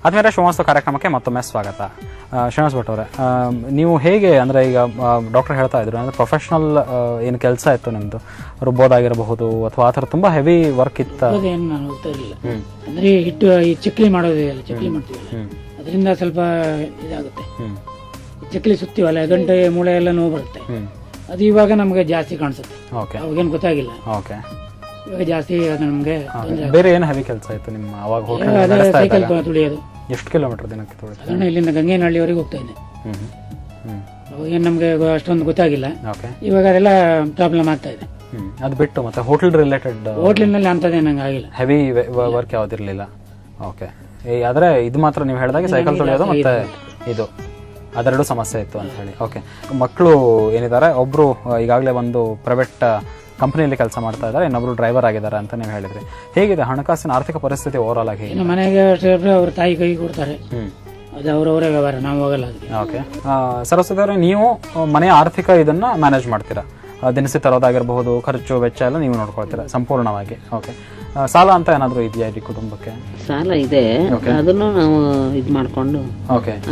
ಆದ್ಮೇಲೆ ಶ್ರೀನಿವಾಸ ಕಾರ್ಯಕ್ರಮಕ್ಕೆ ಮತ್ತೊಮ್ಮೆ ಸ್ವಾಗತ. ಶ್ರೀನಿವಾಸ್ ಭಟ್ ಅವರೇ, ನೀವು ಹೇಗೆ ಅಂದರೆ ಈಗ ಡಾಕ್ಟರ್ ಹೇಳ್ತಾ ಇದ್ರು ಅಂದರೆ ಪ್ರೊಫೆಷನಲ್ ಏನು ಕೆಲಸ ಇತ್ತು ನಿಮ್ಮದು, ರುಬ್ಬೋದಾಗಿರಬಹುದು ಅಥವಾ ಆ ಥರ ತುಂಬ ಹೆವಿ ವರ್ಕ್ ಇತ್ತು? ಏನು ನಾನು ಹೋಗ್ತಾ ಇರಲಿಲ್ಲ. ಅಂದರೆ ಹಿಟ್ಟು ಈ ಚಕ್ಲಿ ಮಾಡೋದಿಲ್ಲ, ಚಕ್ಲಿ ಮಾಡ್ತೀವಲ್ಲ ಅದರಿಂದ ಸ್ವಲ್ಪ ಇದಾಗುತ್ತೆ. ಚಕ್ಲಿ ಸುತ್ತೀವಲ್ಲ ಗಂಟೆ ಮೂಳೆ ಎಲ್ಲ ನೋವು ಬರುತ್ತೆ. ಅದು ಇವಾಗ ನಮಗೆ ಜಾಸ್ತಿ ಕಾಣಿಸುತ್ತೆ. ಅವಾಗೇನು ಗೊತ್ತಾಗಿಲ್ಲ. ಇವಾಗ ಜಾಸ್ತಿ ಅದು ನಮಗೆ. ಬೇರೆ ಏನು ಹೆವಿ ಕೆಲಸ ಇತ್ತು ನಿಮ್ಮ ಅವಾಗ? ಸೈಕಲ್ ತುಳಿಯೋದು. ಎಷ್ಟು ಕಿಲೋಮೀಟರ್ ದಿನಕ್ಕೆ ತುಳಿಯೋದು? ಅದನ್ನು ಇಲ್ಲಿಂದ ಗಂಗೇನಹಳ್ಳಿವರೆಗೆ ಹೋಗ್ತಾ ಇದ್ದೆ. ಅವಾಗೇನು ನಮಗೆ ಅಷ್ಟೊಂದು ಗೊತ್ತಾಗಿಲ್ಲ. ಇವಾಗ ಅದೆಲ್ಲ ಪ್ರಾಬ್ಲಮ್ ಆಗ್ತಾ ಇದೆ. ಅದು ಬಿಟ್ಟು ಮತ್ತೆ ಹೋಟೆಲ್ ರಿಲೇಟೆಡ್? ಹೋಟ್ಲಿನಲ್ಲಿ ಅಂತದೇ ನಂಗೆ ಆಗಿಲ್ಲ. Heavy work ಯಾವ್ದಿರ್ಲಿಲ್ಲ. ಓಕೆ, ಆದ್ರೆ ಇದು ಮಾತ್ರ ನೀವು ಹೇಳಿದಾಗ ಸೈಕಲ್ ತುಳಿಯೋದು ಮತ್ತೆ ಇದು ಅದೆರಡು ಸಮಸ್ಯೆ ಇತ್ತು ಅಂತ ಹೇಳಿ. ಓಕೆ, ಮಕ್ಕಳು ಏನಿದ್ದಾರೆ, ಒಬ್ರು ಈಗಾಗಲೇ ಒಂದು ಪ್ರೈವೇಟ್ ಕಂಪನಿಯಲ್ಲಿ ಕೆಲಸ ಮಾಡ್ತಾ ಇದ್ದಾರೆ, ಇನ್ನೊಬ್ರು ಡ್ರೈವರ್ ಆಗಿದ್ದಾರೆ ಅಂತ ನೀವು ಹೇಳಿದ್ರಿ. ಹೇಗಿದೆ ಹಣಕಾಸಿನ ಆರ್ಥಿಕ ಪರಿಸ್ಥಿತಿ ಓವರ್ ಆಲ್ ಆಗಿ? ಮನೆಗೆ ಅವ್ರ ತಾಯಿ ಕೈ ಕೊಡ್ತಾರೆ, ಅದು ಅವರವರೇ ವ್ಯವಹಾರ, ನಾವು ಹೋಗಲ್ಲ. ಓಕೆ, ಸರಸ್ವತಿ ಅವರೇ, ನೀವು ಮನೆಯ ಆರ್ಥಿಕ ಇದನ್ನ ಮ್ಯಾನೇಜ್ ಮಾಡ್ತೀರಾ? ದಿನಸಿ ತರೋದಾಗಿರಬಹುದು, ಖರ್ಚು ವೆಚ್ಚ ಎಲ್ಲ ನೀವು ನೋಡ್ಕೊಳ್ತೀರಾ ಸಂಪೂರ್ಣವಾಗಿ. ಓಕೆ, ಸಾಲ ಅಂತ ಏನಾದ್ರು ಇದೆಯಾ ಈ ಕುಟುಂಬಕ್ಕೆ? ಸಾಲ ಇದೆ, ಅದನ್ನು ನಾವು ಇದು ಮಾಡ್ಕೊಂಡು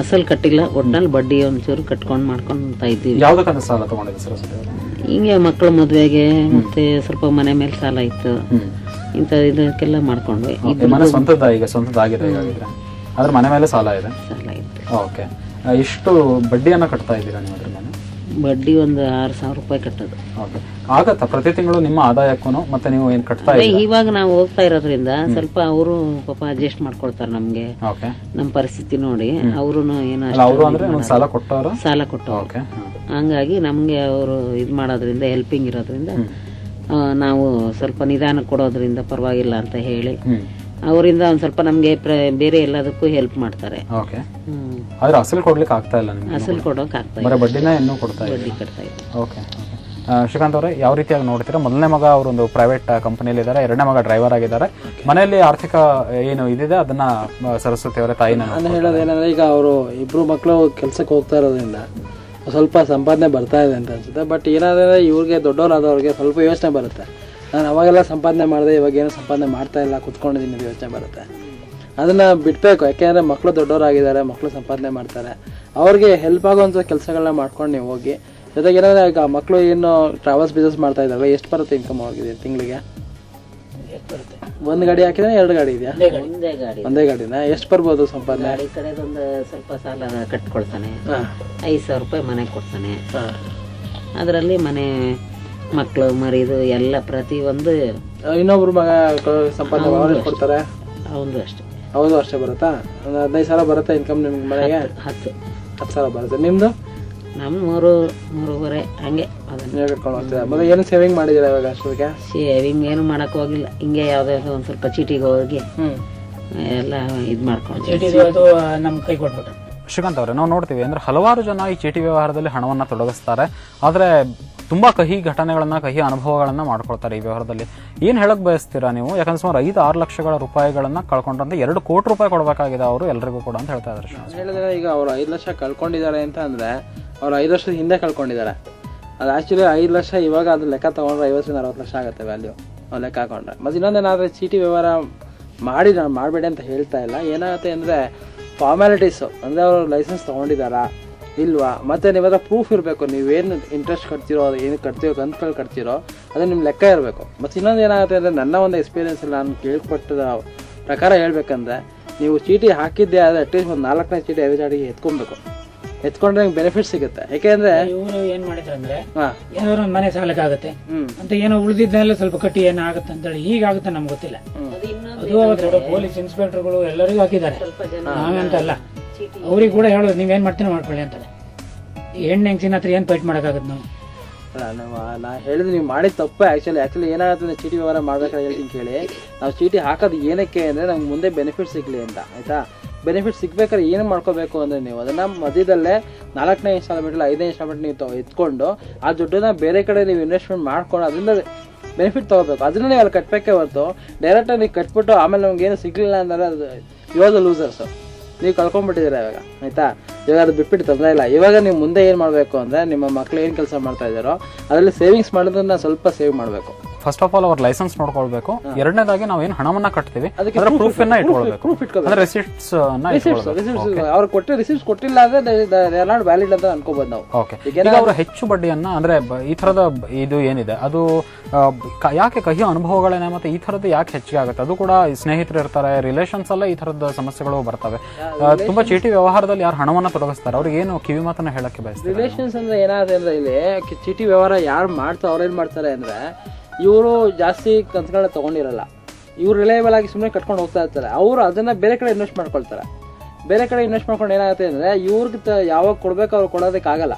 ಅಸಲ್ ಕಟ್ಟಿಲ್ಲ, ಒಟ್ನಲ್ಲಿ ಬಡ್ಡಿ ಒಂಚೂರು ಕಟ್ಕೊಂಡು ಮಾಡ್ಕೊಂತ ಇದ್ದೀವಿ. ಯಾವ್ದಕ್ಕಂತ ಸಾಲ ತಗೊಂಡಿದ್ದೆ ಸರಸ್ವತಿ ಅವರು? ಹಿಂಗೆ ಮಕ್ಕಳ ಮದುವೆಗೆ ಮತ್ತೆ ಸ್ವಲ್ಪ ಮನೆ ಮೇಲೆ ಸಾಲ ಇತ್ತು, ಇಂಥ ಇದಕ್ಕೆಲ್ಲ ಮಾಡ್ಕೊಂಡ್ವಿ. ಮನೆ ಸ್ವಂತದ ಈಗ ಸ್ವಂತದಾಗಿದೆ ಈಗಾಗಿದ್ರೆ, ಆದ್ರೆ ಮನೆ ಮೇಲೆ ಸಾಲ ಇದೆ. ಸಾಲ ಇತ್ತು. ಓಕೆ, ಇಷ್ಟು ಬಡ್ಡಿಯನ್ನ ಕಟ್ತಾ ಇದ್ದೀರಾ ನೀವು ಅದ್ರ ಮೇಲೆ? ಬಡ್ಡಿ ಒಂದು 6,000 ರೂಪಾಯಿ ಕಟ್ಟೋದು. ಆಗತ್ತಾ ಪ್ರತಿ ತಿಂಗಳು ನಿಮ್ಮ ಆದಾಯಕ್ಕೂ? ಮತ್ತೆ ನೀವು ಏನ್ ಕಟ್ತಾ ಇದ್ದೀರಾ? ಇವಾಗ ನಾವು ಹೋಗ್ತಾ ಇರೋದ್ರಿಂದ ಸ್ವಲ್ಪ ಅವರು ಪಾಪ ಅಡ್ಜಸ್ಟ್ ಮಾಡ್ಕೊಳ್ತಾರೆ ನಮ್ಗೆ, ನಮ್ಮ ಪರಿಸ್ಥಿತಿ ನೋಡಿ. ಅವರು ಸಾಲ ಕೊಟ್ಟವರು ಹಂಗಾಗಿ ನಮ್ಗೆ ಅವರು ಇದ್ ಮಾಡೋದ್ರಿಂದ, ಹೆಲ್ಪಿಂಗ್ ಇರೋದ್ರಿಂದ ನಾವು ಸ್ವಲ್ಪ ನಿಧಾನ ಕೊಡೋದ್ರಿಂದ ಪರವಾಗಿಲ್ಲ ಅಂತ ಹೇಳಿ ಅವರಿಂದ ಒಂದ್ ಸ್ವಲ್ಪ ನಮ್ಗೆ ಬೇರೆ ಎಲ್ಲದಕ್ಕೂ ಹೆಲ್ಪ್ ಮಾಡ್ತಾರೆ. ಆದ್ರೆ ಅಸಲು ಕೊಡ್ಲಿಕ್ಕೆ ಆಗ್ತಾ ಇಲ್ಲ? ಅಸಲು ಕೊಡೋಕೆ ಆಗ್ತಾ ಇಲ್ಲ, ಬಡ್ಡಿನ ಇನ್ನೂ ಕೊಡ್ತಾ ಇಲ್ಲ. ಬಡ್ಡಿ ಕಟ್ತಾ ಇಲ್ಲ. ಓಕೆ, ಶ್ರೀಕಾಂತ್ ಅವರೇ, ಯಾವ ರೀತಿಯಾಗಿ ನೋಡ್ತೀರಾ? ಮೊದಲನೇ ಮಗ ಅವರೊಂದು ಪ್ರೈವೇಟ್ ಕಂಪನಿಯಲ್ಲಿ ಇದ್ದಾರೆ, ಎರಡನೇ ಮಗ ಡ್ರೈವರ್ ಆಗಿದ್ದಾರೆ. ಮನೆಯಲ್ಲಿ ಆರ್ಥಿಕ ಏನು ಇದಿದೆ ಅದನ್ನ ಸರಸ್ವತಿ ಅವರೇ ತಾಯಿನ ಹೇಳೋದೇನಂದ್ರೆ, ಈಗ ಅವರು ಇಬ್ರು ಮಕ್ಕಳು ಕೆಲ್ಸಕ್ಕೆ ಹೋಗ್ತಾ ಇರೋದ್ರಿಂದ ಸ್ವಲ್ಪ ಸಂಪಾದನೆ ಬರ್ತಾ ಇದೆ ಅಂತ ಅನ್ಸುತ್ತೆ. ಬಟ್ ಏನಾದ್ರೆ ಇವ್ರಿಗೆ ದೊಡ್ಡವರಾದವ್ರಿಗೆ ಸ್ವಲ್ಪ ಯೋಚನೆ ಬರುತ್ತೆ, ನಾನು ಅವಾಗೆಲ್ಲ ಸಂಪಾದನೆ ಮಾಡಿದೆ, ಇವಾಗ ಏನು ಸಂಪಾದನೆ ಮಾಡ್ತಾ ಇಲ್ಲ, ಕುತ್ಕೊಂಡಿದ್ದೀನಿ ಯೋಚನೆ ಬರುತ್ತೆ. ಅದನ್ನು ಬಿಡಬೇಕು. ಯಾಕೆಂದರೆ ಮಕ್ಕಳು ದೊಡ್ಡವರಾಗಿದ್ದಾರೆ, ಮಕ್ಕಳು ಸಂಪಾದನೆ ಮಾಡ್ತಾರೆ, ಅವ್ರಿಗೆ ಹೆಲ್ಪ್ ಆಗೋವಂಥ ಕೆಲಸಗಳನ್ನ ಮಾಡ್ಕೊಂಡು ನೀವು ಹೋಗಿ. ಜೊತೆಗೆ ಏನಾದರೆ ಈಗ ಮಕ್ಕಳು ಏನು ಟ್ರಾವೆಲ್ಸ್ ಬಿಸ್ನೆಸ್ ಮಾಡ್ತಾ ಇದ್ದಾವೆ, ಎಷ್ಟು ಬರುತ್ತೆ ಇನ್ಕಮ್ ಅವ್ರಿಗೆ ತಿಂಗಳಿಗೆ? ಒಂದು ಗಾಡಿ ಹಾಕಿದ್ರೆ 2 ಗಾಡಿ ಇದೆಯಾ? ಒಂದೇ ಗಾಡಿನ ಎಷ್ಟು ಬರ್ಬೋದು ಸಂಪಾದನೆ? ಗಾಡಿ ಕಡೆದೊಂದು ಸ್ವಲ್ಪ ಸಾಲ ಕಟ್ಕೊಳ್ತಾನೆ, 5,000 ರೂಪಾಯಿ ಮನೆಗೆ ಕೊಡ್ತಾನೆ. ಅದರಲ್ಲಿ ಮನೆ ಮಕ್ಕಳು ಮರಿದು ಎಲ್ಲ ಪ್ರತಿ ಒಂದು. ಇನ್ನೊಬ್ರು ಮಗ ಸಂಪಾದನೆ ಕೊಡ್ತಾರೆ? ಹೌದು ಅಷ್ಟೇ. ಹೌದು ಅಷ್ಟೇ ಬರುತ್ತಾ? ಒಂದು 15,000 ಬರುತ್ತೆ ಇನ್ಕಮ್ ನಿಮ್ಗೆ ಮನೆಗೆ? 10,000 ಬರುತ್ತೆ. ನಿಮ್ದು? ನಮ್ಮ 3-3.5 ಹಂಗೆ ನೀವು ಕಟ್ಕೊಂಡು ಹೋಗ್ತೀರಾ. ಮತ್ತೆ ಏನು ಸೇವಿಂಗ್ ಮಾಡಿದ್ದೀರಾ ಇವಾಗ ಅಷ್ಟೊತ್ತಿಗೆ? ಸೇವಿಂಗ್ ಏನು ಮಾಡಕ್ ಹೋಗಿಲ್ಲ, ಹಿಂಗೆ ಯಾವ್ದಾದ್ರು ಒಂದ್ ಸ್ವಲ್ಪ ಚೀಟಿಗೆ ಹೋಗಿ ಎಲ್ಲ ಇದ್ ಮಾಡ್ಕೊಂಡು ನಮ್ ಕೈ ಕೊಟ್ಬಿಟ್ರು. ಶ್ರೀಕಾಂತ್ ಅವರೇ, ನಾವು ನೋಡ್ತೀವಿ ಅಂದ್ರೆ ಹಲವಾರು ಜನ ಈ ಚೀಟಿ ವ್ಯವಹಾರದಲ್ಲಿ ಹಣವನ್ನ ತೊಡಗಿಸ್ತಾರೆ, ಆದ್ರೆ ತುಂಬಾ ಕಹಿ ಘಟನೆಗಳನ್ನ, ಕಹಿ ಅನುಭವಗಳನ್ನ ಮಾಡ್ಕೊಳ್ತಾರೆ ಈ ವ್ಯವಹಾರದಲ್ಲಿ. ಏನ್ ಹೇಳಕ್ ಬಯಸ್ತೀರಾ ನೀವು? ಯಾಕಂದ್ರೆ ಸುಮಾರು 5-6 ಲಕ್ಷಗಳ ರೂಪಾಯಿಗಳನ್ನ ಕಳ್ಕೊಂಡ್ರಂತೆ, 2 ಕೋಟಿ ರೂಪಾಯಿ ಕೊಡಬೇಕಾಗಿದೆ ಅವರು ಎಲ್ರಿಗೂ ಕೂಡ ಅಂತ ಹೇಳ್ತಾ ಇದ್ದಾರೆ. ಹೇಳಿದ್ರೆ ಈಗ ಅವ್ರು 5 ಲಕ್ಷ ಕಳ್ಕೊಂಡಿದ್ದಾರೆ ಅಂತ ಅಂದ್ರೆ ಅವ್ರು 5 ವರ್ಷದ ಹಿಂದೆ ಕಳ್ಕೊಂಡಿದ್ದಾರೆ. ಅದು ಆಕ್ಚುಲಿ 5 ಲಕ್ಷ ಇವಾಗ ಅದು ಲೆಕ್ಕ ತಗೊಂಡ್ರೆ 50-60 ಲಕ್ಷ ಆಗುತ್ತೆ ವ್ಯಾಲ್ಯೂ ಲೆಕ್ಕ ಹಾಕೊಂಡ್ರೆ. ಮತ್ತೆ ಇನ್ನೊಂದೇನಾದ್ರೆ ಚೀಟಿ ವ್ಯವಹಾರ ಮಾಡಿ ನಾನು ಮಾಡಬೇಡಿ ಅಂತ ಹೇಳ್ತಾ ಇಲ್ಲ. ಏನಾಗುತ್ತೆ ಅಂದರೆ ಫಾರ್ಮ್ಯಾಲಿಟೀಸು, ಅಂದರೆ ಅವರು ಲೈಸೆನ್ಸ್ ತೊಗೊಂಡಿದ್ದಾರಾ ಇಲ್ವಾ, ಮತ್ತು ನಿಮ್ಮ ಹತ್ರ ಪ್ರೂಫ್ ಇರಬೇಕು, ನೀವೇನು ಇಂಟ್ರೆಸ್ಟ್ ಕಟ್ತಿರೋ, ಅದು ಏನು ಕಟ್ತೀರೋ, ಕಂತುಗಳು ಕಟ್ತಿರೋ ಅದು ನಿಮ್ಮ ಲೆಕ್ಕ ಇರಬೇಕು. ಮತ್ತು ಇನ್ನೊಂದು ಏನಾಗುತ್ತೆ ಅಂದರೆ, ನನ್ನ ಒಂದು ಎಕ್ಸ್ಪೀರಿಯೆನ್ಸಲ್ಲಿ ನಾನು ಕೇಳ್ಪಟ್ಟದ ಪ್ರಕಾರ ಹೇಳ್ಬೇಕಂದ್ರೆ, ನೀವು ಚೀಟಿ ಹಾಕಿದ್ದೆ ಆದರೆ ಅಟ್ಲೀಸ್ಟ್ ಒಂದು 4ನೇ ಚೀಟಿ 5 ಚಾಟಿಗೆ ಎತ್ಕೊಬೇಕು. ಎತ್ಕೊಂಡ್ರೆ ನಿಮ್ಗೆ ಬೆನಿಫಿಟ್ ಸಿಗುತ್ತೆ. ಯಾಕೆಂದ್ರೆ ಇವರು ಏನ್ ಮಾಡಿದ್ರು ಅಂದ್ರೆ, ಏನಾದ್ರು ಒಂದು ಮನೆ ಸಾಲಕ್ಕೆ ಆಗುತ್ತೆ ಅಂತ ಏನೋ ಉಳಿದಿದ್ದೆಲ್ಲ ಸ್ವಲ್ಪ ಕಟ್ಟಿ ಏನಾಗುತ್ತೆ ಅಂತೇಳಿ ಹೀಗಾಗುತ್ತೆ ನಮ್ಗೆ ಗೊತ್ತಿಲ್ಲ. ಅದು ಪೊಲೀಸ್ ಇನ್ಸ್ಪೆಕ್ಟರ್ಗಳು ಎಲ್ಲರಿಗೂ ಹಾಕಿದ್ದಾರೆ, ನಾವಂತಲ್ಲ. ಅವ್ರಿಗೆ ಕೂಡ ಹೇಳೋದು ನೀವೇನ್ ಮಾಡ್ತೀನೋ ಮಾಡ್ಕೊಳ್ಳಿ ಅಂತಾರೆ. ಹೆಣ್ಣು ಹೆಂಗ್ಸಿನ ಹತ್ರ ಏನ್ ಫೈಟ್ ಮಾಡೋಕ್ಕಾಗತ್ತೆ ನಾವು? ನಾ ಹೇಳಿದ್ರೆ ನೀವು ಮಾಡಿದ ತಪ್ಪು. ಆಕ್ಚುಲಿ ಏನಾಗುತ್ತೆ, ಚೀಟಿ ವ್ಯವಹಾರ ಮಾಡ್ಬೇಕಾದ್ರೆ ಹೇಳ್ತೀನಿ ಕೇಳಿ. ನಾವು ಚೀಟಿ ಹಾಕೋದು ಏನಕ್ಕೆ ಅಂದರೆ ನಮ್ಗೆ ಮುಂದೆ ಬೆನಿಫಿಟ್ ಸಿಗಲಿ ಅಂತ, ಆಯ್ತಾ? ಬೆನಿಫಿಟ್ ಸಿಗ್ಬೇಕಾದ್ರೆ ಏನು ಮಾಡ್ಕೋಬೇಕು ಅಂದರೆ, ನೀವು ಅದನ್ನು ಮಧ್ಯದಲ್ಲೇ 4ನೇ ಇನ್ಸ್ಟಾಲ್ಮೆಂಟ್ 5ನೇ ಇನ್ಸ್ಟಾಲ್ಮೆಂಟ್ ನೀವು ಎತ್ಕೊಂಡು ಆ ದುಡ್ಡನ್ನ ಬೇರೆ ಕಡೆ ನೀವು ಇನ್ವೆಸ್ಟ್ಮೆಂಟ್ ಮಾಡ್ಕೊಂಡು ಅದರಿಂದ ಬೆನಿಫಿಟ್ ತೊಗೋಬೇಕು. ಅದನ್ನ ನೀವು ಅಲ್ಲಿ ಕಟ್ಟಬೇಕೇ ಹೊರತು ಡೈರೆಕ್ಟಾಗಿ ನೀವು ಕಟ್ಬಿಟ್ಟು ಆಮೇಲೆ ನಮ್ಗೆ ಏನು ಸಿಗಲಿಲ್ಲ ಅಂದರೆ ಅದು ಇವಾಗ ಲೂಸರ್ಸು, ನೀವು ಕಳ್ಕೊಂಡ್ಬಿಟ್ಟಿದ್ದೀರಾ ಇವಾಗ, ಆಯಿತಾ? ಇವಾಗ ಅದು ಬಿಟ್ಬಿಟ್ಟು ತೊಂದರೆ ಇಲ್ಲ. ಇವಾಗ ನೀವು ಮುಂದೆ ಏನು ಮಾಡಬೇಕು ಅಂದರೆ, ನಿಮ್ಮ ಮಕ್ಕಳು ಏನು ಕೆಲಸ ಮಾಡ್ತಾ ಇದ್ದಾರೋ ಅದರಲ್ಲಿ ಸೇವಿಂಗ್ಸ್ ಮಾಡೋದನ್ನ ಸ್ವಲ್ಪ ಸೇವ್ ಮಾಡಬೇಕು. ಫಸ್ಟ್ ಆಫ್ ಆಲ್ ಅವ್ರ ಲೈಸೆನ್ಸ್ ನೋಡ್ಕೊಳ್ಬೇಕು. ಎರಡನೇದಾಗಿ ನಾವು ಏನು ಹಣವನ್ನ ಕಟ್ತೀವಿ ಅದರ ಪ್ರೂಫ್ ಅನ್ನ ಇಟ್ಕೊಳ್ಬೇಕು, ಅಂದ್ರೆ ರಿಸಿಪ್ಟ್ಸ್ ಅವ್ರು ಕೊಟ್ಟರೆ ರಿಸಿಪ್ಟ್ಸ್ ಕೊಟ್ಟಿಲ್ಲ ಅಂದ್ರೆ ದೇ ಆರ್ ನಾಟ್ ವ್ಯಾಲಿಡ್ ಅಂತ ಅನ್ಕೋಬಹುದು ನಾವು. ಓಕೆ, ಈಗ ಅವರು ಹೆಚ್ಚು ಬಡ್ಡಿಯನ್ನ ಅಂದ್ರೆ ಈ ತರದ ಇದು ಏನಿದೆ ಅದು ಯಾಕೆ ಕಹಿ ಅನುಭವಗಳೇನೆ ಮತ್ತೆ ಈ ತರದ್ದು ಯಾಕೆ ಹೆಚ್ಚಿಗೆ ಆಗುತ್ತೆ? ಅದು ಕೂಡ ಸ್ನೇಹಿತರು ಇರ್ತಾರೆ, ರಿಲೇಷನ್ಸ್ ಅಲ್ಲ ಈ ತರದ ಸಮಸ್ಯೆಗಳು ಬರ್ತವೆ. ತುಂಬಾ ಚೀಟಿ ವ್ಯವಹಾರದಲ್ಲಿ ಯಾರು ಹಣವನ್ನ ತೊಡಗಿಸ್ತಾರೆ ಅವ್ರಿಗೆ ಏನು ಕಿವಿ ಮಾತನ್ನ ಹೇಳಕ್ಕೆ ಬಯಸ್ತಾರೆ? ರಿಲೇಷನ್ಸ್ ಅಂದ್ರೆ ಏನಾದ್ರೆ ಅಂದ್ರೆ ಇಲ್ಲಿ ಚೀಟಿ ವ್ಯವಹಾರ ಯಾರು ಮಾಡ್ತಾರೆ ಅವ್ರೇನ್ ಮಾಡ್ತಾರೆ ಅಂದ್ರೆ ಇವರು ಜಾಸ್ತಿ ಕಂತುಗಳನ್ನ ತಗೊಂಡಿರಲ್ಲ, ಇವ್ರು ರಿಲಯಬಲ್ ಆಗಿ ಸುಮ್ಮನೆ ಕಟ್ಕೊಂಡು ಹೋಗ್ತಾ ಇರ್ತಾರೆ. ಅವರು ಅದನ್ನ ಬೇರೆ ಕಡೆ ಇನ್ವೆಸ್ಟ್ ಮಾಡ್ಕೊಳ್ತಾರೆ. ಬೇರೆ ಕಡೆ ಇನ್ವೆಸ್ಟ್ ಮಾಡ್ಕೊಂಡು ಏನಾಗುತ್ತೆ ಅಂದ್ರೆ ಇವ್ರಿಗೆ ಯಾವಾಗ ಕೊಡ್ಬೇಕು ಅವ್ರು ಕೊಡೋದಕ್ಕಾಗಲ್ಲ.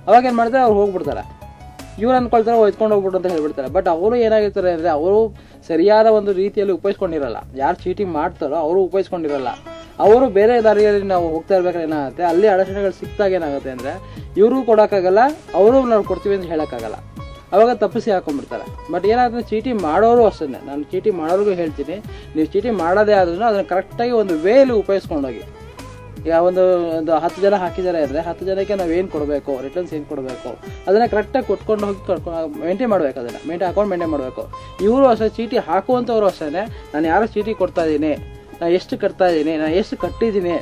ಅವಾಗ ಏನ್ ಮಾಡ್ತಾರೆ ಅವ್ರು ಹೋಗ್ಬಿಡ್ತಾರೆ. ಇವ್ರು ಅನ್ಕೊಳ್ತಾರೆ ಒಯ್ಕೊಂಡು ಹೋಗ್ಬಿಟ್ಟು ಅಂತ ಹೇಳ್ಬಿಡ್ತಾರೆ. ಬಟ್ ಅವರು ಏನಾಗಿರ್ತಾರೆ ಅಂದ್ರೆ ಅವರು ಸರಿಯಾದ ಒಂದು ರೀತಿಯಲ್ಲಿ ಉಪಯೋಗಿಸ್ಕೊಂಡಿರಲ್ಲ. ಯಾರು ಚೀಟಿಂಗ್ ಮಾಡ್ತಾರೋ ಅವರು ಉಪಯೋಗಿಸ್ಕೊಂಡಿರಲ್ಲ. ಅವರು ಬೇರೆ ದಾರಿಯಲ್ಲಿ ನಾವು ಹೋಗ್ತಾ ಇರ್ಬೇಕಾದ್ರೆ ಏನಾಗುತ್ತೆ ಅಲ್ಲಿ ಅಡಚಣೆಗಳು ಸಿಕ್ತಾಗ ಏನಾಗುತ್ತೆ ಅಂದ್ರೆ ಇವರು ಕೊಡೋಕ್ಕಾಗಲ್ಲ, ಅವರು ನಾವು ಕೊಡ್ತೀವಿ ಅಂತ ಹೇಳೋಕ್ಕಾಗಲ್ಲ. ಅವಾಗ ತಪ್ಪಿಸಿ ಹಾಕೊಂಡ್ಬಿಡ್ತಾರೆ. ಬಟ್ ಏನಾಗುತ್ತೆ ಚೀಟಿ ಮಾಡೋರು ಅಷ್ಟೇ, ನಾನು ಚೀಟಿ ಮಾಡೋರಿಗೂ ಹೇಳ್ತೀನಿ, ನೀವು ಚೀಟಿ ಮಾಡೋದೇ ಆದ್ರೂ ಅದನ್ನು ಕರೆಕ್ಟಾಗಿ ಒಂದು ವೇಲಿ ಉಪಯೋಗಿಸ್ಕೊಂಡೋಗಿ. ಈಗ ಒಂದು 10 ಜನ ಹಾಕಿದ್ದಾರೆ ಅಂದರೆ 10 ಜನಕ್ಕೆ ನಾವು ಏನು ಕೊಡಬೇಕು, ರಿಟರ್ನ್ಸ್ ಏನು ಕೊಡಬೇಕು ಅದನ್ನು ಕರೆಕ್ಟಾಗಿ ಕೊಟ್ಕೊಂಡು ಹೋಗಿ ಮೇಂಟೈನ್ ಮಾಡಬೇಕು. ಅದನ್ನು ಅಕೌಂಟ್ ಮೇಂಟೈನ್ ಮಾಡಬೇಕು. ಇವರು ಅಷ್ಟೇ ಚೀಟಿ ಹಾಕುವಂಥವ್ರು ಅಷ್ಟೇ, ನಾನು ಯಾರು ಚೀಟಿ ಕೊಡ್ತಾ ಇದ್ದೀನಿ, ನಾನು ಎಷ್ಟು ಕಟ್ತಾ ಇದ್ದೀನಿ, ನಾನು ಎಷ್ಟು ಕಟ್ಟಿದ್ದೀನಿ,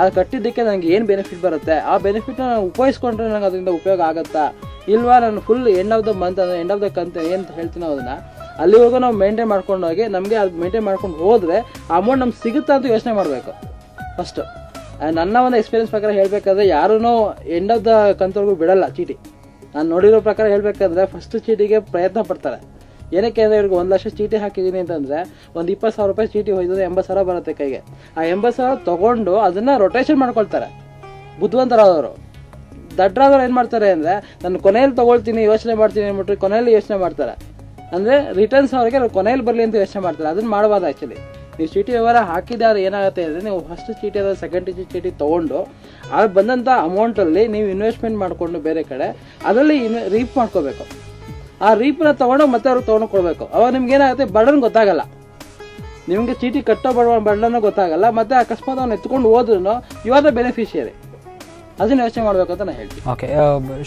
ಅದು ಕಟ್ಟಿದ್ದಕ್ಕೆ ನನಗೆ ಏನು ಬೆನಿಫಿಟ್ ಬರುತ್ತೆ, ಆ ಬೆನಿಫಿಟ್ನ ನಾನು ಉಪಯೋಗಿಸ್ಕೊಂಡ್ರೆ ನನಗೆ ಅದರಿಂದ ಉಪಯೋಗ ಆಗುತ್ತಾ ಇಲ್ವಾ, ನಾನು full end of the month end of the ಕಂತ್ ಏನು ಹೇಳ್ತೀನೋ ಅದನ್ನು ಅಲ್ಲಿವರೆಗೂ ನಾವು ಮೇಂಟೈನ್ ಮಾಡ್ಕೊಂಡು ಹೋಗಿ ನಮಗೆ ಅದು ಮೇಂಟೈನ್ ಮಾಡ್ಕೊಂಡು ಹೋದರೆ ಆ ಅಮೌಂಟ್ ನಮ್ಗೆ ಸಿಗುತ್ತಾ ಅಂತ ಯೋಚನೆ ಮಾಡಬೇಕು ಫಸ್ಟು. ನನ್ನ ಒಂದು ಎಕ್ಸ್ಪೀರಿಯನ್ಸ್ ಪ್ರಕಾರ ಹೇಳಬೇಕಾದ್ರೆ ಯಾರೂ ಎಂಡ್ ಆಫ್ ದ ಕಂತವರೆಗೂ ಬಿಡಲ್ಲ ಚೀಟಿ. ನಾನು ನೋಡಿರೋ ಪ್ರಕಾರ ಹೇಳಬೇಕಾದ್ರೆ ಫಸ್ಟ್ ಚೀಟಿಗೆ ಪ್ರಯತ್ನ ಪಡ್ತಾರೆ. ಏನಕ್ಕೆ ಅಂದರೆ ಇವ್ರಿಗೆ 1 ಲಕ್ಷ ಚೀಟಿ ಹಾಕಿದ್ದೀನಿ ಅಂತಂದರೆ ಒಂದು 20,000 ರೂಪಾಯಿ ಚೀಟಿ ಹೋಯ್ತದೆ, 80,000 ಬರುತ್ತೆ ಕೈಗೆ. ಆ 80,000 ತೊಗೊಂಡು ಅದನ್ನು ರೊಟೇಷನ್ ಮಾಡ್ಕೊಳ್ತಾರೆ. ಬುದ್ಧಿವಂತರಾದವರು. ದಡ್ಡರಾದವ್ರು ಏನು ಮಾಡ್ತಾರೆ ಅಂದರೆ ನಾನು ಕೊನೆಯಲ್ಲಿ ತೊಗೊಳ್ತೀನಿ ಯೋಚನೆ ಮಾಡ್ತೀನಿ ಅಂದ್ಬಿಟ್ಟು ಕೊನೆಯಲ್ಲಿ ಯೋಚನೆ ಮಾಡ್ತಾರೆ. ಅಂದರೆ ರಿಟರ್ನ್ಸ್ ಅವರಿಗೆ ಕೊನೆಯಲ್ಲಿ ಬರಲಿ ಅಂತ ಯೋಚನೆ ಮಾಡ್ತಾರೆ. ಅದನ್ನು ಮಾಡಬಾರ್ದು ಆ್ಯಕ್ಚುಲಿ. ನೀವು ಚೀಟಿ ವ್ಯವಹಾರ ಹಾಕಿದ್ದಾರೆ ಏನಾಗುತ್ತೆ ಅಂದರೆ ನೀವು ಫಸ್ಟ್ ಚೀಟಿ ಅದ ಸೆಕೆಂಡ್ ಚೀಟಿ ತೊಗೊಂಡು ಅದು ಬಂದಂಥ ಅಮೌಂಟಲ್ಲಿ ನೀವು ಇನ್ವೆಸ್ಟ್ಮೆಂಟ್ ಮಾಡಿಕೊಂಡು ಬೇರೆ ಕಡೆ ಅದರಲ್ಲಿ ರೀಪ್ ಮಾಡ್ಕೋಬೇಕು. ಆ ರೀಪ್ನ ತೊಗೊಂಡು ಮತ್ತೆ ಅವ್ರಿಗೆ ತೊಗೊಂಡು ಕೊಡಬೇಕು. ಅವಾಗ ನಿಮ್ಗೆ ಏನಾಗುತ್ತೆ ಬರ್ಡನ್ ಗೊತ್ತಾಗಲ್ಲ, ನಿಮಗೆ ಚೀಟಿ ಕಟ್ಟೋ ಬರ್ಡನ್ನು ಗೊತ್ತಾಗಲ್ಲ. ಮತ್ತೆ ಅಕಸ್ಮಾತ್ ಅವ್ನು ಎತ್ಕೊಂಡು ಹೋದ್ರೂ ಯು ಆರ್ ದ ಬೆನಿಫಿಷಿಯರಿ. ಅದನ್ನ ಯೋಚನೆ ಮಾಡ್ಬೇಕು ಅಂತ ನಾನು ಹೇಳ್ತೀನಿ. ಓಕೆ,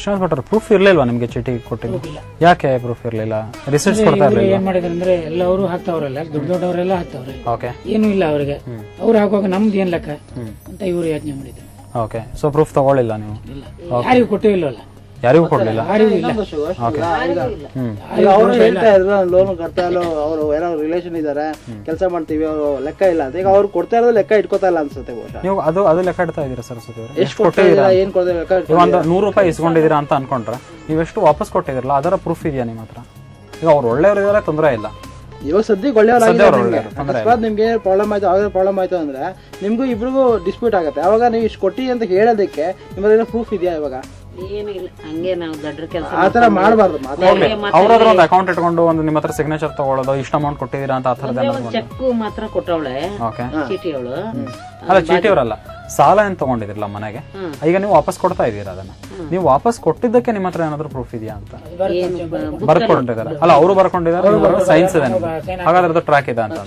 ಶ್ರೀನಿವಾಸ್ ಭಟ್ರು ಪ್ರೂಫ್ ಇರ್ಲಿಲ್ವಾ ನಿಮ್ಗೆ ಚೀಟಿ ಕೊಟ್ಟಿಲ್ಲ? ಯಾಕೆ ಪ್ರೂಫ್ ಇರ್ಲಿಲ್ಲ? ರಿಸಲ್ಟ್ಸ್ ಕೊಡ್ತಾ ಇರಲಿಲ್ಲ? ಏನ್ ಮಾಡಿದ್ರೆ ಅಂದ್ರೆ ಎಲ್ಲವರು ಹಾಕ್ತಾವ್ರಲ್ಲ, ದೊಡ್ಡವರೆಲ್ಲ ಹಾಕ್ತಾವ್ರೆ. ಓಕೆ, ಏನು ಇಲ್ಲ ಅವರಿಗೆ. ಅವ್ರು ಹಾಕುವಾಗ ನಮ್ದು ಏನ್ ಲೆಕ್ಕ ಅಂತ ಇವರು ಯೋಚನೆ ಮಾಡಿದ್ರು. ಓಕೆ, ಸೊ ಪ್ರೂಫ್ ತಗೊಳ್ಳಿಲ್ಲ ನೀವು? ಯಾರಿಗೂ ಕೊಟ್ಟಿಲ್ಲಲ್ಲ, ಯಾರಿಗೂ ಕೊಡ್ಲಿಲ್ಲ. ಅವರು ಹೇಳ್ತಾ ಇದ್ರು ಲೋನ್ ಕಟ್ತಾ ಇಲ್ಲ, ಅವರು ಯಾರೋ ರಿಲೇಷನ್ ಇದಾರೆ, ಕೆಲಸ ಮಾಡ್ತೀವಿ, ಅವರು ಲೆಕ್ಕ ಇಲ್ಲ ಅಂತ. ಈಗ ಅವ್ರು ಕೊಡ್ತಾ ಇರೋದು ಲೆಕ್ಕ ಇಟ್ಕೋತಾ ಇಲ್ಲ ಅನ್ಸುತ್ತೆ. ನೀವು ಅದು ಲೆಕ್ಕ ಇಡ್ತಾ ಇದೀರಾ ಸರಸ್ವತಿ ಅವರು? ಎಷ್ಟು ಕೊಟ್ಟಿದ್ದೀರಾ, ಏನ್ ಕೊಡ್ತೀವಿ ಲೆಕ್ಕ? ಒಂದು 100 ರೂಪಾಯಿ ಇಸ್ಕೊಂಡಿದ್ದೀರಾ ಅಂತ ಅನ್ಕೊಂಡ್ರೆ ನೀವೆಷ್ಟು ವಾಪಸ್ ಕೊಟ್ಟಿದಿರಲ್ಲ ಅದರ ಪ್ರೂಫ್ ಇದೆಯಾ ನಿಮ್ಮ ಹತ್ರ? ಈಗ ಅವ್ರು ಒಳ್ಳೆಯವರು ಇದಾರೆ, ತೊಂದರೆ ಇಲ್ಲ. ಇವಾಗ ಸದ್ಯಕ್ಕೆ ಒಳ್ಳೆಯವ್ರಾಗಿದ್ದಾರೆ. ಅಕಸ್ಮಾತ್ ನಿಮ್ಗೆ ಪ್ರಾಬ್ಲಮ್ ಆಯ್ತು, ಆಗ ಪ್ರಾಬ್ಲಮ್ ಆಯ್ತು ಅಂದ್ರೆ ನಿಮ್ಗೂ ಇಬ್ರಿಗೂ ಡಿಸ್ಪ್ಯೂಟ್ ಆಗುತ್ತೆ. ಅವಾಗ ನೀವು ಇಷ್ಟು ಕೊಟ್ಟಿ ಅಂತ ಹೇಳೋದಕ್ಕೆ ನಿಮ್ಮಲ್ಲಿ ಪ್ರೂಫ್ ಇದೆಯಾ? ಇವಾಗ ಏನು ಇಲ್ಲ, ಹಂಗೆ ನಾವು ದೊಡ್ಡ ಕೆಲಸ ಆತರ ಮಾಡಬಾರ್ದು. ಅವ್ರಾದ್ರೂ ಒಂದು ಅಕೌಂಟ್ ಇಟ್ಕೊಂಡು ಒಂದು ನಿಮ್ಮ ಹತ್ರ ಸಿಗ್ನೇಚರ್ ತಗೊಳ್ಳೋದು, ಇಷ್ಟ ಅಮೌಂಟ್ ಕೊಟ್ಟಿದ್ದೀರಾ ಅಂತ ಆ ಥರದ ಚೆಕ್ ಮಾತ್ರ ಕೊಟ್ಟವಳೆ ಚೀಟಿಯವಳು. ಅಲ್ಲ, ಚೀಟಿಯವರಲ್ಲ, ಸಾಲ ಏನ್ ತಗೊಂಡಿದಿರಲ್ಲ ಮನೆಗೆ, ಈಗ ನೀವು ವಾಪಸ್ ಕೊಡ್ತಾ ಇದೀರಾ ಅದನ್ನ. ನೀವು ವಾಪಸ್ ಕೊಟ್ಟಿದ್ದಕ್ಕೆ ನಿಮ್ಮ ಹತ್ರ ಏನಾದ್ರು ಪ್ರೂಫ್ ಇದೆಯಾ ಅಂತ ಬರ್ಕೊಂಡಿದ್ದಾರೆ? ಅಲ್ಲ, ಅವರು ಬರ್ಕೊಂಡಿದ್ದಾರೆ, ಸೈನ್ಸ್ ಇದೆ, ಹಾಗಾದ್ರೆ ಟ್ರ್ಯಾಕ್ ಇದೆ ಅಂತ.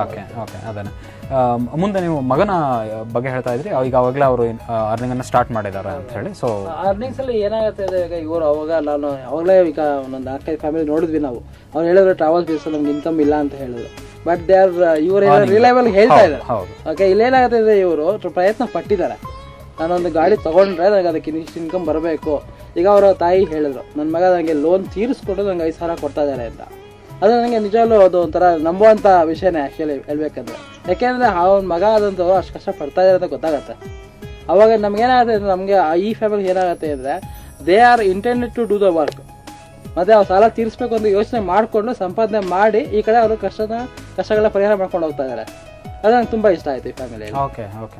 ಓಕೆ ಓಕೆ, ಅದೇನೆ. ಮುಂದೆ ನೀವು ಮಗನ ಬಗ್ಗೆ ಹೇಳ್ತಾ ಇದ್ರಿ, ಈಗ ಅವಾಗಲೇ ಅವರು ಅರ್ನಿಂಗ್ ಅನ್ನ ಸ್ಟಾರ್ಟ್ ಮಾಡಿದ್ದಾರೆ ಅಂತ ಹೇಳಿ. ಸೊ ಅರ್ನಿಂಗ್ಸ್ ಅಲ್ಲಿ ಏನಾಗುತ್ತೆ ಈಗ ಇವರು ಅವಾಗ ನಾನು ಅವಾಗಲೇ ಈಗ ಒಂದೊಂದು 4-5 ಫ್ಯಾಮಿಲಿ ನೋಡಿದ್ವಿ ನಾವು. ಅವ್ರು ಹೇಳಿದ್ರು ಟ್ರಾವೆಲ್ ಬೇಸ್ ನಮ್ಗೆ ಇನ್ಕಮ್ ಇಲ್ಲ ಅಂತ ಹೇಳಿದ್ರು. ಬಟ್ ದೇ ಆರ್ ಇವರು ರಿಲಯಬಲ್ ಹೇಳ್ತಾ ಇದ್ದಾರೆ. ಓಕೆ, ಇಲ್ಲೇನಾಗುತ್ತೆ ಅಂದ್ರೆ ಇವರು ಪ್ರಯತ್ನ ಪಟ್ಟಿದ್ದಾರೆ. ನಾನೊಂದು ಗಾಡಿ ತಗೊಂಡ್ರೆ ನನಗೆ ಅದಕ್ಕೆ ಇಷ್ಟು ಇನ್ಕಮ್ ಬರಬೇಕು. ಈಗ ಅವರ ತಾಯಿ ಹೇಳಿದ್ರು ನನ್ನ ಮಗ ನನಗೆ ಲೋನ್ ತೀರಿಸ್ಕೊಟ್ಟು ನಂಗೆ 5,000 ಕೊಡ್ತಾ ಇದ್ದಾರೆ ಅಂತ. ಅದು ನನಗೆ ನಿಜವಲ್ಲೂ ಅದು ಒಂಥರ ನಂಬುವಂಥ ವಿಷಯನೇ ಆ್ಯಕ್ಚುಲಿ ಹೇಳ್ಬೇಕಂದ್ರೆ. ಯಾಕೆಂದರೆ ಅವ್ನ ಮಗ ಆದಂಥವ್ರು ಅಷ್ಟು ಕಷ್ಟ ಪಡ್ತಾ ಇದ್ದಾರೆ ಅಂತ ಗೊತ್ತಾಗತ್ತೆ. ಅವಾಗ ನಮ್ಗೇನಾಗುತ್ತೆ ಅಂದರೆ ನಮಗೆ ಈ ಫ್ಯಾಮಿಲಿ ಏನಾಗುತ್ತೆ ಅಂದರೆ they are intended to do the work. ಮತ್ತು ಅವ್ರು ಸಾಲ ತೀರಿಸ್ಬೇಕು ಅಂತ ಯೋಚನೆ ಮಾಡಿಕೊಂಡು ಸಂಪಾದನೆ ಮಾಡಿ ಈ ಕಡೆ ಅವರು ಕಷ್ಟಗಳ ಪರಿಹಾರ ಮಾಡ್ಕೊಂಡು ಹೋಗ್ತಾ ಇದ್ದಾರೆ. ಅದು ನಂಗೆ ತುಂಬ ಇಷ್ಟ ಆಯಿತು ಈ ಫ್ಯಾಮಿಲಿ. ಓಕೆ ಓಕೆ,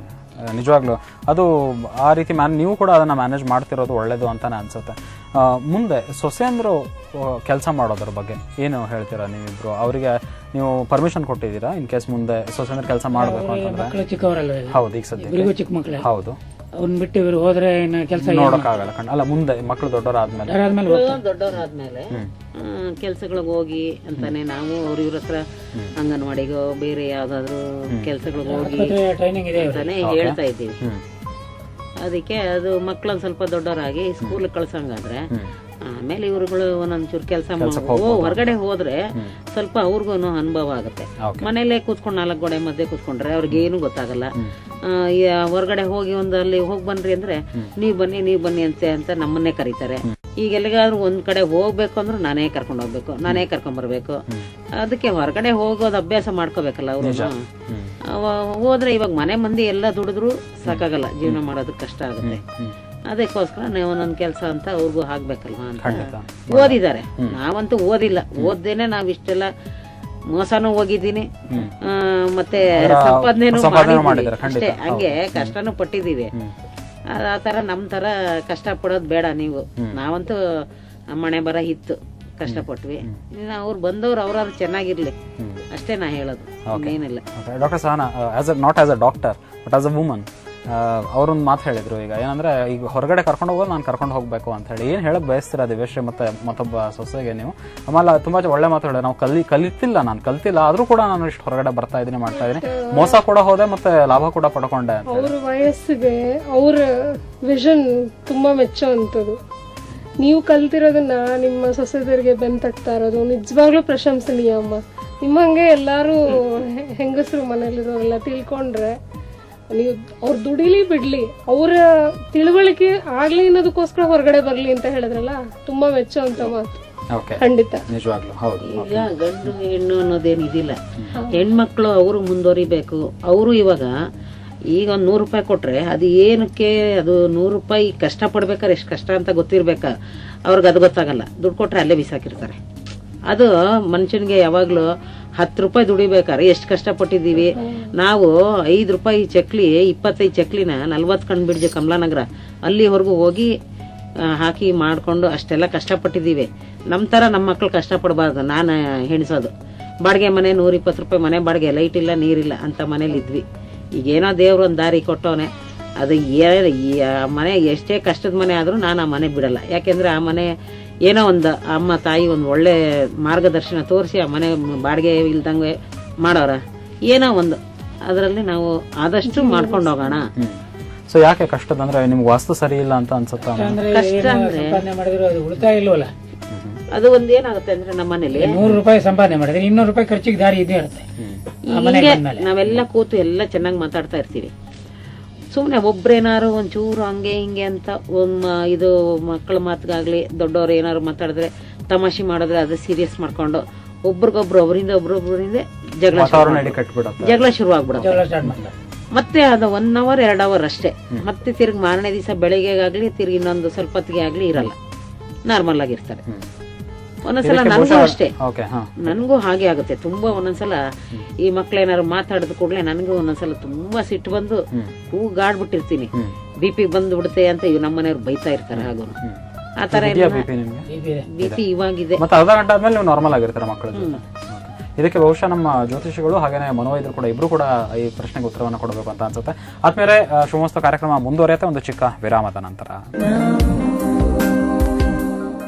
ನಿಜವಾಗ್ಲೂ ಅದು ಆ ರೀತಿ ನೀವು ಕೂಡ ಅದನ್ನು ಮ್ಯಾನೇಜ್ ಮಾಡ್ತಿರೋದು ಒಳ್ಳೇದು ಅಂತಾನೆ ಅನ್ಸುತ್ತೆ. ಮುಂದೆ ಸೊಸೆಯಂದ್ರು ಕೆಲಸ ಮಾಡೋದ್ರ ಬಗ್ಗೆ ಏನು ಹೇಳ್ತೀರಾ ನೀವಿಬ್ರು? ಅವರಿಗೆ ನೀವು ಪರ್ಮಿಷನ್ ಕೊಟ್ಟಿದ್ದೀರಾ ಇನ್ ಕೇಸ್ ಮುಂದೆ ಸೊಸೆಯಂದ್ರ ಕೆಲಸ ಮಾಡಬೇಕು ಅಂತಂದ್ರೆ? ಚಿಕ್ಕವರಲ್ಲ? ಹೌದು, ಈಗ ಸದ್ಯ ಚಿಕ್ಕ ಮಕ್ಕಳೇ. ಹೌದು, ಅವ್ನ ಬಿಟ್ಟು ಇವರು ಹೋದ್ರೆ ಕೆಲಸ ನೋಡೋಕ್ಕಾಗಲ್ಲ. ಅಲ್ಲ, ಮುಂದೆ ಮಕ್ಕಳು ದೊಡ್ಡವರಾದ್ಮೇಲೆ ಕೆಲ್ಸಗಳಿಗೆ ಹೋಗಿ ಅಂತಾನೆ ನಾವು ಇವ್ರ ಹತ್ರ ಅಂಗನವಾಡಿಗೋ ಬೇರೆ ಯಾವ್ದಾದ್ರು ಕೆಲ್ಸಗಳಿಗೆ ಹೋಗಿ ಟ್ರೈನಿಂಗ್ ಇದೆ ಅಂತಾನೆ ಹೇಳ್ತಾ ಇದ್ದೀವಿ. ಅದಕ್ಕೆ ಅದು ಮಕ್ಕಳೊಂದ್ ಸ್ವಲ್ಪ ದೊಡ್ಡವರಾಗಿ ಸ್ಕೂಲ್ ಕಳ್ಸಂಗಾದ್ರೆ ಆಮೇಲೆ ಇವ್ರುಗಳು ಒಂದೊಂಚೂರು ಕೆಲಸ ಹೊರಗಡೆ ಹೋದ್ರೆ ಸ್ವಲ್ಪ ಅವ್ರಿಗೂ ಅನುಭವ ಆಗುತ್ತೆ. ಮನೇಲೆ ಕೂತ್ಕೊಂಡು 4 ಗೋಡೆ ಮಧ್ಯೆ ಕೂತ್ಕೊಂಡ್ರೆ ಅವ್ರಿಗೆ ಏನು ಗೊತ್ತಾಗಲ್ಲ. ಹೊರಗಡೆ ಹೋಗಿ ಅಲ್ಲಿ ಹೋಗಿ ಬನ್ರಿ ಅಂದ್ರೆ ನೀವ್ ಬನ್ನಿ ಅಂತ ನಮ್ಮನ್ನೇ ಕರೀತಾರೆ. ಈಗ ಎಲ್ಲಿಗಾದ್ರೂ ಒಂದ್ ಕಡೆ ಹೋಗ್ಬೇಕು ಅಂದ್ರೆ ನಾನೇ ಕರ್ಕೊಂಡ್ ಹೋಗ್ಬೇಕು, ನಾನೇ ಕರ್ಕೊಂಡ್ ಬರ್ಬೇಕು. ಅದಕ್ಕೆ ಹೊರಗಡೆ ಹೋಗೋದು ಅಭ್ಯಾಸ ಮಾಡ್ಕೋಬೇಕಲ್ಲ ಅವ್ರು. ಹೋದ್ರೆ ಇವಾಗ ಮನೆ ಮಂದಿ ಎಲ್ಲ ದುಡಿದ್ರು ಸಾಕಾಗಲ್ಲ, ಜೀವನ ಮಾಡೋದಕ್ಕೆ ಕಷ್ಟ ಆಗುತ್ತೆ. ಅದಕ್ಕೋಸ್ಕರ ನೀವು ಒಂದೊಂದ್ ಕೆಲಸ ಅಂತ ಅವ್ರಿಗೂ ಆಗ್ಬೇಕಲ್ವಾ ಅಂತ ಓದಿದ್ದಾರೆ. ನಾವಂತೂ ಓದಿಲ್ಲ, ಓದ್ದೇನೆ ನಾವ್ ಇಷ್ಟೆಲ್ಲ ಮೋಸನೂ ಹೋಗಿದ್ದೀನಿ, ಮತ್ತೆ ಸಂಪಾದನೆನೂ ಮಾಡಿದೀವಿ ಅಷ್ಟೇ. ಹಂಗೆ ಕಷ್ಟನೂ ಪಟ್ಟಿದೀವಿ. ಆ ತರ ನಮ್ ತರ ಕಷ್ಟ ಪಡೋದ್ ಬೇಡ ನೀವು. ನಾವಂತೂ ಮನೆ ಬರ ಇತ್ತು, ಕಷ್ಟಪಟ್ವಿ. ಅವ್ರು ಬಂದವ್ರು ಅವ್ರಾದ್ರು ಚೆನ್ನಾಗಿರ್ಲಿ ಅಷ್ಟೇ ನಾ ಹೇಳೋದು, ಏನಿಲ್ಲ. Doctor Sahana, not as a doctor but as a woman, ಅವ್ರೊಂದು ಮಾತು ಹೇಳಿದ್ರು. ಈಗ ಏನಂದ್ರೆ ಈಗ ಹೊರಗಡೆ ಕರ್ಕೊಂಡು ಹೋಗೋದು ನಾನು ಕರ್ಕೊಂಡು ಹೋಗ್ಬೇಕು ಅಂತ ಹೇಳಿ ಏನ್ ಹೇಳಕ್ ಬಯಸ್ತೀರಾ ದಿವ್ಯಶ್ರೀ ಮತ್ತೆ ಮತ್ತೊಬ್ಬ ಸೊಸೆಗೆ ನೀವು? ಆಮೇಲೆ ತುಂಬಾ ಒಳ್ಳೆ ಮಾತು ಹೇಳಿದ್ರೆ, ನಾವು ನಾನು ಕಲ್ತಿಲ್ಲ ಆದ್ರೂ ಕೂಡ ನಾನು ಇಷ್ಟು ಹೊರಗಡೆ ಬರ್ತಾ ಇದೀನಿ, ಮಾಡ್ತಾ ಇದೀನಿ, ಮೋಸ ಕೂಡ ಹೋದೆ ಮತ್ತೆ ಲಾಭ ಕೂಡ ಪಡ್ಕೊಂಡೆ. ಅವ್ರ ವಯಸ್ಸಿಗೆ ಅವ್ರ ವಿಷನ್ ತುಂಬಾ ಮೆಚ್ಚುವಂಥದ್ದು. ನೀವು ಕಲ್ತಿರೋದನ್ನ ನಿಮ್ಮ ಸೊಸೆದರಿಗೆ ಬೆಂತಕ್ತಾ ಇರೋದು ನಿಜವಾಗ್ಲೂ ಪ್ರಶಂಸನೀಯ ಅಮ್ಮ. ನಿಮ್ಮಂಗೆ ಎಲ್ಲಾರು ಹೆಂಗಸರು ಮನೇಲಿರೋರೆಲ್ಲ ತಿಳ್ಕೊಂಡ್ರೆ, ನೀವು ಅವ್ರು ದುಡಿಲಿ ಬಿಡ್ಲಿ, ಅವರ ತಿಳುವಳಿಕೆ ಆಗ್ಲಿ ಅನ್ನೋದಕ್ಕೋಸ್ಕರ ಹೊರಗಡೆ ಬರ್ಲಿ ಅಂತ ಹೇಳಿದ್ರಲ್ಲ, ತುಂಬಾ ಮೆಚ್ಚುವಂತ ಮಾತು. ಖಂಡಿತ ನಿಜವಾಗ್ಲೂ ಹೌದು. ಈಗ ಗಂಡು ಹೆಣ್ಣು ಅನ್ನೋದೇನಿದಿಲ್ಲ, ಹೆಣ್ಮಕ್ಳು ಅವರು ಮುಂದುವರಿಬೇಕು. ಅವರು ಇವಾಗ ಈಗ ಒಂದ್ 100 ರೂಪಾಯಿ ಕೊಟ್ರೆ ಅದು ಏನಕ್ಕೆ, ಅದು 100 ರೂಪಾಯಿ ಕಷ್ಟ ಪಡ್ಬೇಕಾರೆ ಎಷ್ಟು ಕಷ್ಟ ಅಂತ ಗೊತ್ತಿರ್ಬೇಕ ಅವ್ರಿಗೆ, ಅದು ಗೊತ್ತಾಗಲ್ಲ. ದುಡ್ಡು ಕೊಟ್ರೆ ಅಲ್ಲೇ ಬಿಸಾಕಿರ್ತಾರೆ. ಅದು ಮನುಷ್ಯನ್ಗೆ ಯಾವಾಗ್ಲೂ 10 ರೂಪಾಯಿ ದುಡಿಬೇಕಾರೆ ಎಷ್ಟು ಕಷ್ಟಪಟ್ಟಿದೀವಿ ನಾವು. 5 ರೂಪಾಯಿ ಚಕ್ಲಿ 25 ಚಕ್ಲಿನ 40 ಕಣ್ ಬಿಡ್ಜೆ ಕಮಲಾನಗರ ಅಲ್ಲಿವರೆಗೂ ಹೋಗಿ ಹಾಕಿ ಮಾಡ್ಕೊಂಡು ಅಷ್ಟೆಲ್ಲ ಕಷ್ಟಪಟ್ಟಿದೀವಿ. ನಮ್ ತರ ನಮ್ಮ ಮಕ್ಳು ಕಷ್ಟಪಡಬಾರ್ದು. ನಾನು ಹೆಣ್ಸೋದು ಬಾಡಿಗೆ ಮನೆ 120 ರೂಪಾಯಿ ಮನೆ ಬಾಡಿಗೆ, ಲೈಟ್ ಇಲ್ಲ ನೀರಿಲ್ಲ ಅಂತ ಮನೇಲಿ ಇದ್ವಿ. ಈಗೇನೋ ದೇವ್ರು ಒಂದ್ ದಾರಿ ಕೊಟ್ಟವನೆ. ಅದು ಮನೆ ಎಷ್ಟೇ ಕಷ್ಟದ ಮನೆ ಆದ್ರೂ ನಾನು ಆ ಮನೆ ಬಿಡಲ್ಲ. ಯಾಕೆಂದ್ರೆ ಆ ಮನೆ ಏನೋ ಒಂದು ಅಮ್ಮ ತಾಯಿ ಒಂದು ಒಳ್ಳೆ ಮಾರ್ಗದರ್ಶನ ತೋರಿಸಿ ಆ ಮನೆ ಬಾಡಿಗೆ ಇಲ್ದಂಗೆ ಮಾಡೋರ ಏನೋ ಒಂದು ಅದರಲ್ಲಿ ನಾವು ಆದಷ್ಟು ಮಾಡ್ಕೊಂಡು ಹೋಗೋಣ. ಸೊ ಯಾಕೆ ಕಷ್ಟದ ಅಂದ್ರೆ ನಿಮ್ಗೆ ವಾಸ್ತು ಸರಿ ಇಲ್ಲ ಅಂತ ಅನ್ಸುತ್ತಾ? ಕಷ್ಟ ಅಂದ್ರೆ ಉಳಿತಾಯ ಇಲ್ವಲ್ಲ, ಅದು ಒಂದ್ ಏನಾಗುತ್ತೆ ಅಂದ್ರೆ ನಮ್ಮ ಮನೇಲಿ 100 ರೂಪಾಯಿ ಸಂಪಾದನೆ ಮಾಡಿದ್ರೆ 200 ರೂಪಾಯಿ ಖರ್ಚಿಗೆ ದಾರಿ ಇದೇ ಇರುತ್ತೆ. ನಾವೆಲ್ಲ ಕೂತು ಎಲ್ಲ ಚೆನ್ನಾಗಿ ಮಾತಾಡ್ತಾ ಇರ್ತೀವಿ. ಸುಮ್ನೆ ಒಬ್ರೇನಾರು ಒಂಚೂರು ಹಂಗೆ ಹಿಂಗೆ ಅಂತ ಇದು ಮಕ್ಕಳ ಮಾತಿಗಾಗ್ಲಿ ದೊಡ್ಡವ್ರು ಏನಾರು ಮಾತಾಡಿದ್ರೆ ತಮಾಷೆ ಮಾಡಿದ್ರೆ ಅದು ಸೀರಿಯಸ್ ಮಾಡ್ಕೊಂಡು ಒಬ್ರಿಗೊಬ್ರು ಒಬ್ಬರಿಂದ ಜಗಳ ಶುರುವಾಗ್ಬಿಡುತ್ತೆ. ಮತ್ತೆ ಅದು 1 ಅವರ್ 2 ಅವರ್ ಅಷ್ಟೇ. ಮತ್ತೆ ತಿರ್ಗಿ ಮಾರನೇ ದಿವಸ ಬೆಳಿಗ್ಗೆಗಾಗ್ಲಿ ತಿರ್ಗಿ ಇನ್ನೊಂದು ಸ್ವಲ್ಪ ಹೊತ್ತಿಗೆ ಆಗ್ಲಿ ಇರಲ್ಲ, ನಾರ್ಮಲ್ ಆಗಿರ್ತಾರೆ. ಒಂದೊಂದ್ಸಲ ನನ್ಗೂ ಅಷ್ಟೇ, ನನ್ಗೂ ಹಾಗೆ ಆಗುತ್ತೆ ತುಂಬಾ. ಒಂದೊಂದ್ಸಲ ಈ ಮಕ್ಳೇನಾರು ಮಾತಾಡಿದ ಕೂಡಲೇ ನನಗೂ ಒಂದೊಂದ್ಸಲ ತುಂಬಾ ಸಿಟ್ಟು ಬಂದು ಹೂಗಾಡ್ಬಿಟ್ಟಿರ್ತೀನಿ. BP ಬಂದು ಬಿಡುತ್ತೆ ಅಂತ ನಮ್ಮ ಮನೆಯವ್ರು ಬೈತಾ ಇರ್ತಾರೆ. ಹಾಗೂ ಆತರ BP ಇವಾಗಿದೆ. ಮತ್ತೆ ಅರ್ಧ ಗಂಟೆ ಆದ್ಮೇಲೆ ನೀವು ನಾರ್ಮಲ್ ಆಗಿರ್ತಾರೆ ಮಕ್ಕಳು. ಇದಕ್ಕೆ ಬಹುಶಃ ನಮ್ಮ ಜ್ಯೋತಿಷಿಗಳು ಹಾಗೇನೆ ಮನೋವೈದ್ಯರು ಕೂಡ ಇಬ್ರು ಕೂಡ ಈ ಪ್ರಶ್ನೆಗೆ ಉತ್ತರವನ್ನು ಕೊಡಬೇಕು ಅಂತ ಅನ್ಸುತ್ತೆ. ಆದ್ಮೇಲೆ ಶಿವಮೊಗ್ಗ ಕಾರ್ಯಕ್ರಮ ಮುಂದುವರಿಯುತ್ತೆ ಒಂದು ಚಿಕ್ಕ ವಿರಾಮದ ನಂತರ.